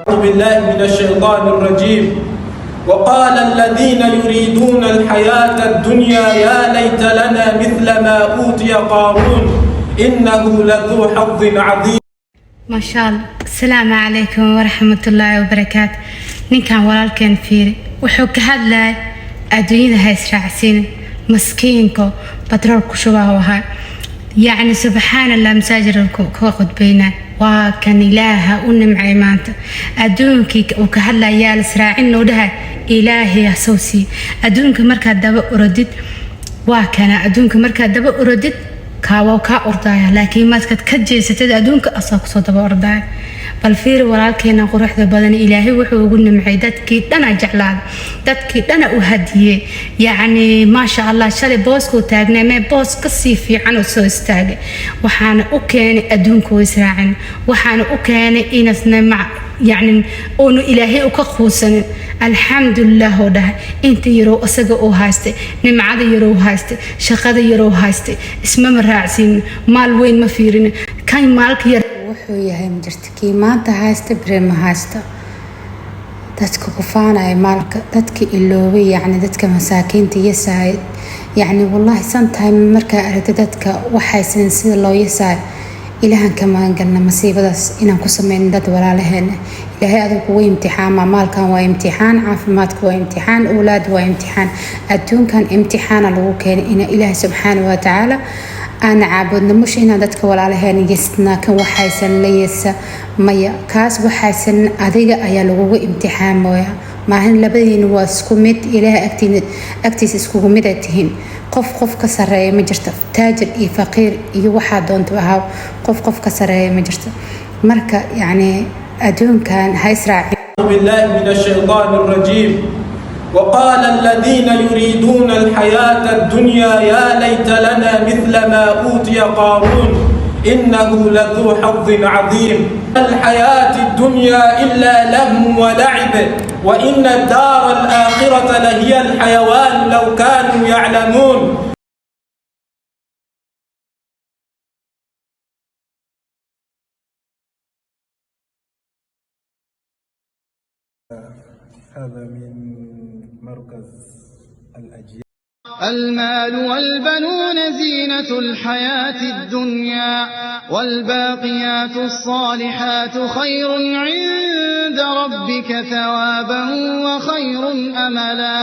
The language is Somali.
أعوذ بالله من الشيطان الرجيم. وقال الذين يريدون الحياة الدنيا يا ليت لنا مثل ما أوتي قارون إنه لذو حظ عظيم. ما شاء الله. السلام عليكم ورحمة الله وبركاته. ninkan walaalkeen fiiri wuxuu ka hadlay adduunyada ha israacsiin maskiinko batrool ku shubaha wahaa yacni subxaanallah masaajidka ka qodbayna waa kan ilaaha u nimcay maanta adduunkii uu ka hadlayaa la israacin noo dhahay ilaahay asoosi adduunka markaad daba urodid waa kana adduunka markaad daba urodid kaawo ka ordaya laakiin markaad ka jeesatid adduunka asaa ku soo daba ordaya bal fiir walaalkeena quruxda badan ilaahay wuxuu ugu nimcay dadkii dhana jeclaad dadkii dhana u hadiyay yacni ma sha Allah shalay boosko taagnay ma boos ka sii fiican oo soo istaagay waxaana u keenay adduunka israacin waxaana u keenay inasna يعني أنو إلهي وكخوسن الحمد لله ده أنت يرو أسجى أو هاستي نمعذ يرو هاستي شقذ يرو هاستي اسمه مرعسين مال وين مفيرين كان مالك wuxuu yahay majirtikii maanta haysta bere ma haysta dadka ku faanaya maalka dadka iloobay yacni dadka masaakiinta yasaay yacni wallahi sometimes markaa aragta dadka waxaysan sida loo yasaay ilaahan ka magangalna masiibadaas inaan ku sameyno dad walaalaheena ilaahay adigu waa imtixaan maalkan waa imtixaan caafimaadku waa imtixaan awlaad waa imtixaan adduunkan imtixaana lagu keenay in ilaahay subxaanahu wa tacaala أنا عابدنا مش إن عددك ولا على هني جسنا كان وحيسن ليس ميا كاس وحيسن أذيق أيالوجو امتحان مويا ما هن لبدين واسكومت إلى أكتيس اسكومت أتهين قف كسر مجرت تاجر إي فقير إي واحد دون توهاو قف كسر مجرت مركا يعني أدون كان هيسرع. أعوذ بالله من الشيطان الرجيم. وقال الذين يريدون الحياة الدنيا يا ليت لنا مثل ما أوتي قارون إنه لذو حظ عظيم. الحياة الدنيا إلا لهو ولعب وإن الدار الآخرة لهي الحيوان لو كانوا يعلمون. هذا من مركز الأجيال. المال والبنون زينة الحياة الدنيا والباقيات الصالحات خير عند ربك ثوابا وخير أملا.